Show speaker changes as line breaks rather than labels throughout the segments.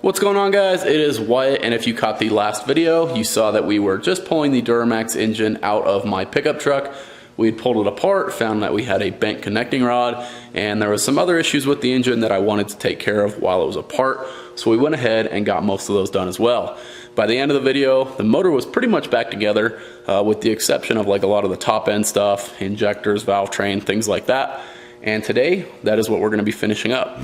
What's going on, guys? It is Wyatt, and if you caught the last video, you saw that we were just pulling the Duramax engine out of my pickup truck. We had pulled it apart, found that we had a bent connecting rod, and there was some other issues with the engine that I wanted to take care of while it was apart, so we went ahead and got most of those done as well. By the end of the video, the motor was pretty much back together, with the exception of like a lot of the top end stuff, injectors, valve train, things like that. And today, that is what we're going to be finishing up.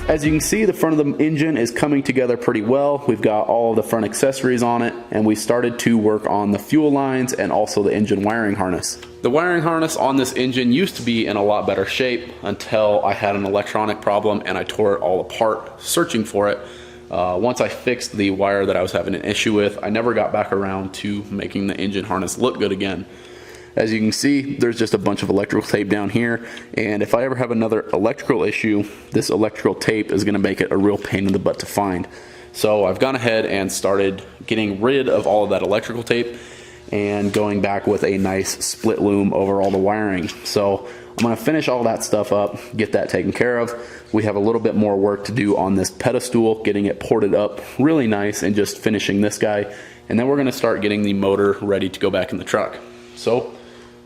As you can see, the front of the engine is coming together pretty well. We've got all of the front accessories on it, and we started to work on the fuel lines and also the engine wiring harness. The wiring harness on this engine used to be in a lot better shape until I had an electronic problem and I tore it all apart searching for it. Once I fixed the wire that I was having an issue with, I never got back around to making the engine harness look good again. As you can see, there's just a bunch of electrical tape down here, and if I ever have another electrical issue, this electrical tape is going to make it a real pain in the butt to find. So I've gone ahead and started getting rid of all of that electrical tape and going back with a nice split loom over all the wiring. So I'm going to finish all that stuff up, get that taken care of. We have a little bit more work to do on this pedestal, getting it ported up really nice and just finishing this guy. And then we're going to start getting the motor ready to go back in the truck. So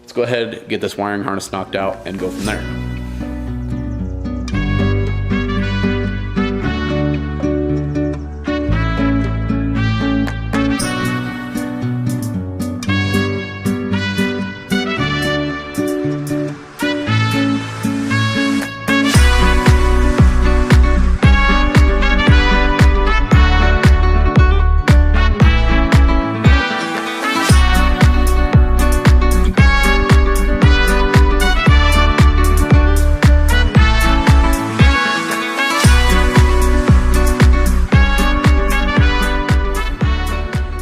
let's go ahead, get this wiring harness knocked out, and go from there.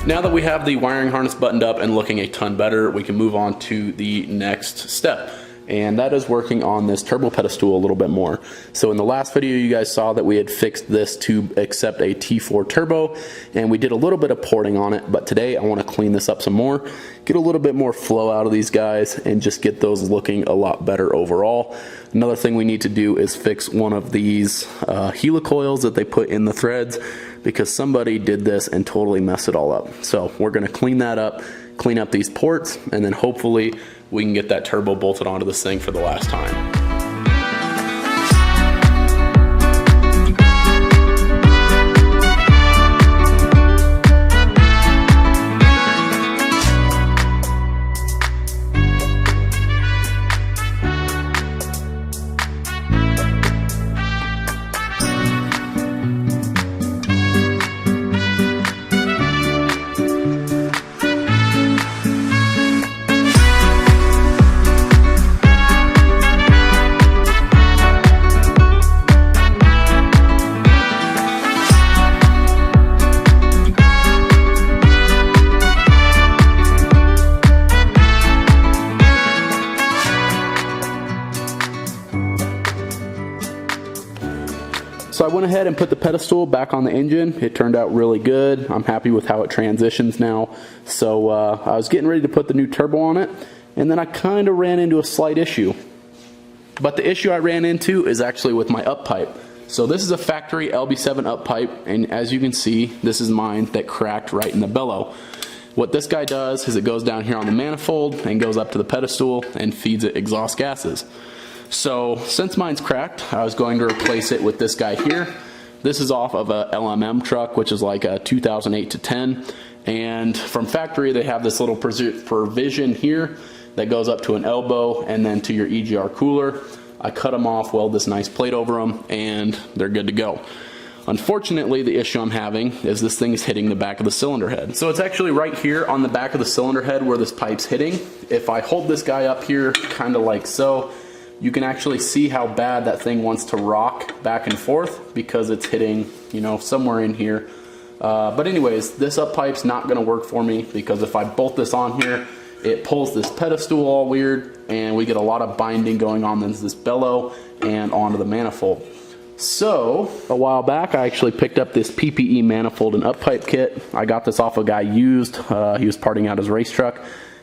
Now that we have the wiring harness buttoned up and looking a ton better, we can move on to the next step. And that is working on this turbo pedestal a little bit more. So in the last video, you guys saw that we had fixed this to accept a T4 turbo, and we did a little bit of porting on it, but today I want to clean this up some more, get a little bit more flow out of these guys, and just get those looking a lot better overall. Another thing we need to do is fix one of these helicoils that they put in the threads. because somebody did this and totally messed it all up. So we're gonna clean that up, clean up these ports, and then hopefully we can get that turbo bolted onto this thing for the last time. So I went ahead and put the pedestal back on the engine. It turned out really good. I'm happy with how it transitions now. So I was getting ready to put the new turbo on it, and then I kind of ran into a slight issue. But the issue I ran into is actually with my up pipe. So this is a factory LB7 up pipe, and as you can see, this is mine that cracked right in the bellow. What this guy does is it goes down here on the manifold and goes up to the pedestal and feeds it exhaust gases. So since mine's cracked, I was going to replace it with this guy here. This is off of a LMM truck, which is like a 2008 to 10. And from factory, they have this little provision here that goes up to an elbow and then to your EGR cooler. I cut them off, weld this nice plate over them, and they're good to go. Unfortunately, the issue I'm having is this thing is hitting the back of the cylinder head. So it's actually right here on the back of the cylinder head where this pipe's hitting. If I hold this guy up here, kind of like so, you can actually see how bad that thing wants to rock back and forth because it's hitting, you know, somewhere in here. But anyways, this up pipe's not gonna work for me because if I bolt this on here, it pulls this pedestal all weird and we get a lot of binding going on this bellow and onto the manifold. So a while back, I actually picked up this PPE manifold and up pipe kit. I got this off a guy used. He was parting out his race truck.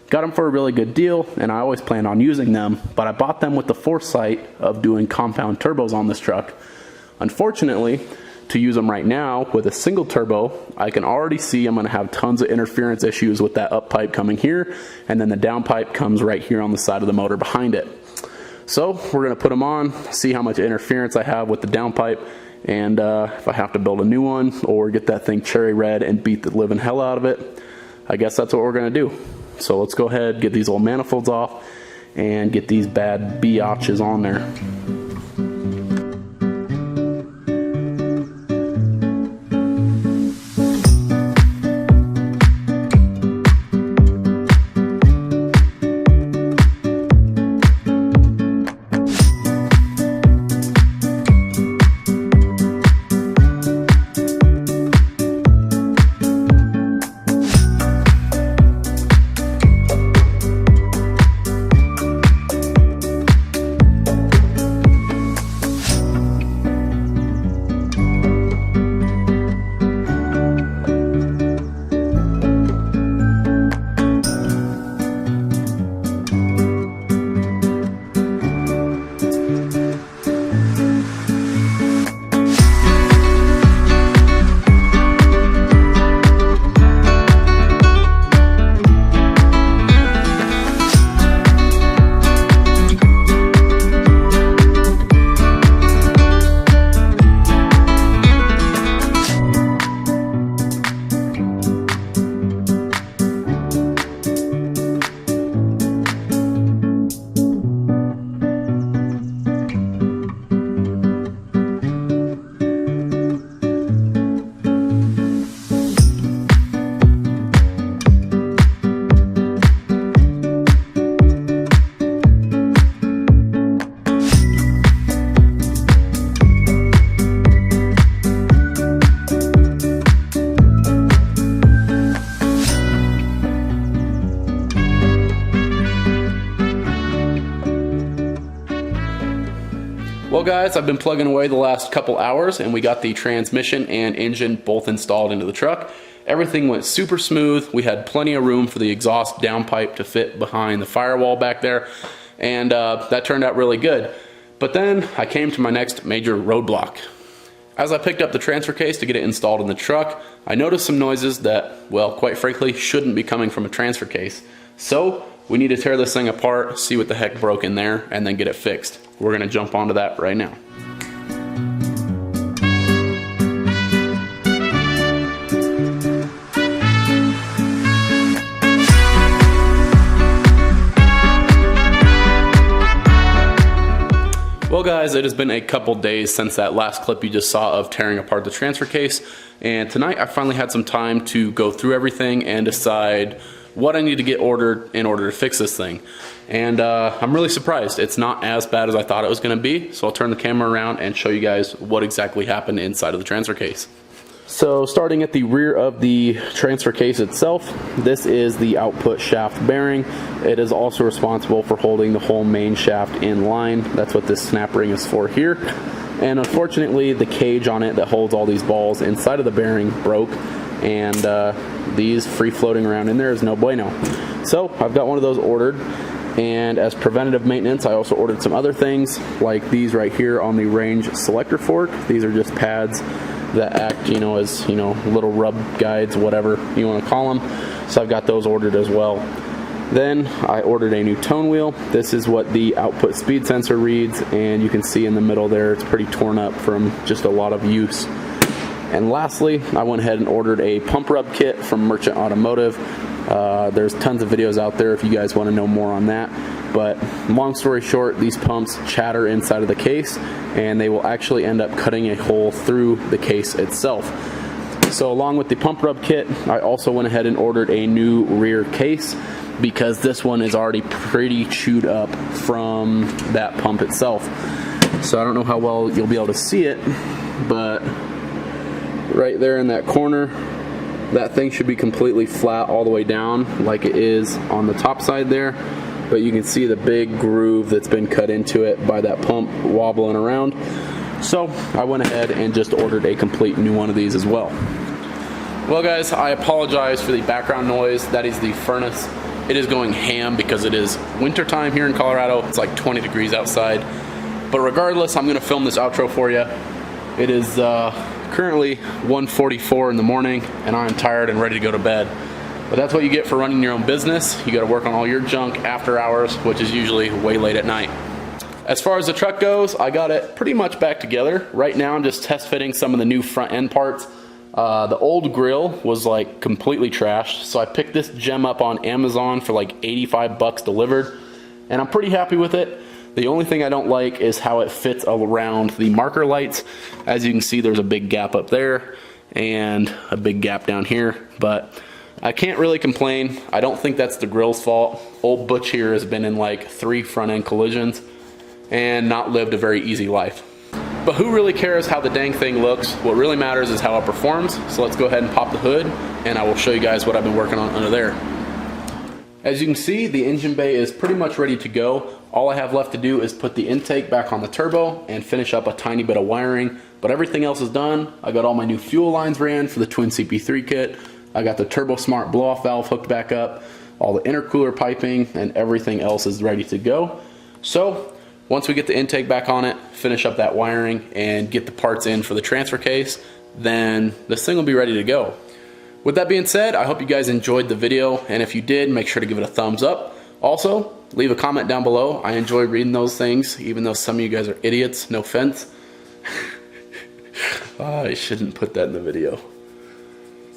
Got them for a really good deal, and I always planned on using them, but I bought them with the foresight of doing compound turbos on this truck. Unfortunately, to use them right now with a single turbo, I can already see I'm gonna have tons of interference issues with that up pipe coming here, and then the down pipe comes right here on the side of the motor behind it. So we're gonna put them on, see how much interference I have with the down pipe, and if I have to build a new one or get that thing cherry red and beat the living hell out of it, I guess that's what we're gonna do. So let's go ahead, get these old manifolds off, and get these bad biatches on there. Well guys, I've been plugging away the last couple hours and we got the transmission and engine both installed into the truck. Everything went super smooth. We had plenty of room for the exhaust downpipe to fit behind the firewall back there, and that turned out really good. But then I came to my next major roadblock. As I picked up the transfer case to get it installed in the truck, I noticed some noises that, well, quite frankly, shouldn't be coming from a transfer case. So we need to tear this thing apart, see what the heck broke in there, and then get it fixed. We're gonna jump onto that right now. Well guys, it has been a couple days since that last clip you just saw of tearing apart the transfer case, and tonight I finally had some time to go through everything and decide what I need to get ordered in order to fix this thing. And I'm really surprised. It's not as bad as I thought it was gonna be, so I'll turn the camera around and show you guys what exactly happened inside of the transfer case. So starting at the rear of the transfer case itself, this is the output shaft bearing. It is also responsible for holding the whole main shaft in line. That's what this snap ring is for here. And unfortunately, the cage on it that holds all these balls inside of the bearing broke, and these free floating around in there is no bueno. So I've got one of those ordered, and as preventative maintenance, I also ordered some other things like these right here on the range selector fork. These are just pads that act, as, little rub guides, whatever you want to call them. So I've got those ordered as well. Then I ordered a new tone wheel. This is what the output speed sensor reads, and you can see in the middle there, it's pretty torn up from just a lot of use. And lastly, I went ahead and ordered a pump rub kit from Merchant Automotive. There's tons of videos out there if you guys want to know more on that. But long story short, these pumps chatter inside of the case, and they will actually end up cutting a hole through the case itself. So along with the pump rub kit, I also went ahead and ordered a new rear case, because this one is already pretty chewed up from that pump itself. So I don't know how well you'll be able to see it, but right there in that corner, that thing should be completely flat all the way down like it is on the top side there. But you can see the big groove that's been cut into it by that pump wobbling around. So I went ahead and just ordered a complete new one of these as well. Well guys, I apologize for the background noise. That is the furnace. It is going ham because it is winter time here in Colorado. It's like 20 degrees outside. But regardless, I'm gonna film this outro for you. It is currently 1:44 in the morning, and I'm tired and ready to go to bed. But that's what you get for running your own business. You gotta work on all your junk after hours, which is usually way late at night. As far as the truck goes, I got it pretty much back together. Right now I'm just test fitting some of the new front end parts. The old grill was like completely trashed, so I picked this gem up on Amazon for like 85 bucks delivered, and I'm pretty happy with it. The only thing I don't like is how it fits around the marker lights. As you can see, there's a big gap up there and a big gap down here, but I can't really complain. I don't think that's the grill's fault. Old Butch here has been in like 3 front end collisions and not lived a very easy life. But who really cares how the dang thing looks? What really matters is how it performs. So let's go ahead and pop the hood, and I will show you guys what I've been working on under there. As you can see, the engine bay is pretty much ready to go. All I have left to do is put the intake back on the turbo and finish up a tiny bit of wiring, but everything else is done. I got all my new fuel lines ran for the twin CP3 kit. I got the Turbo Smart blow-off valve hooked back up, all the intercooler piping, and everything else is ready to go. So once we get the intake back on it, finish up that wiring, and get the parts in for the transfer case, then this thing will be ready to go. With that being said, I hope you guys enjoyed the video, and if you did, make sure to give it a thumbs up. Also, leave a comment down below. I enjoy reading those things, even though some of you guys are idiots, no offense. I shouldn't put that in the video.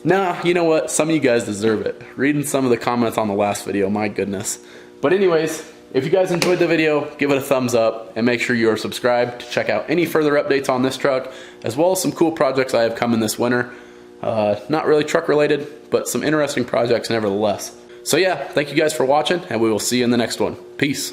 Nah, you know what? Some of you guys deserve it. Reading some of the comments on the last video, my goodness. But anyways, if you guys enjoyed the video, give it a thumbs up, and make sure you are subscribed to check out any further updates on this truck, as well as some cool projects I have coming this winter. Not really truck related, but some interesting projects nevertheless. So yeah, thank you guys for watching, and we will see you in the next one. Peace.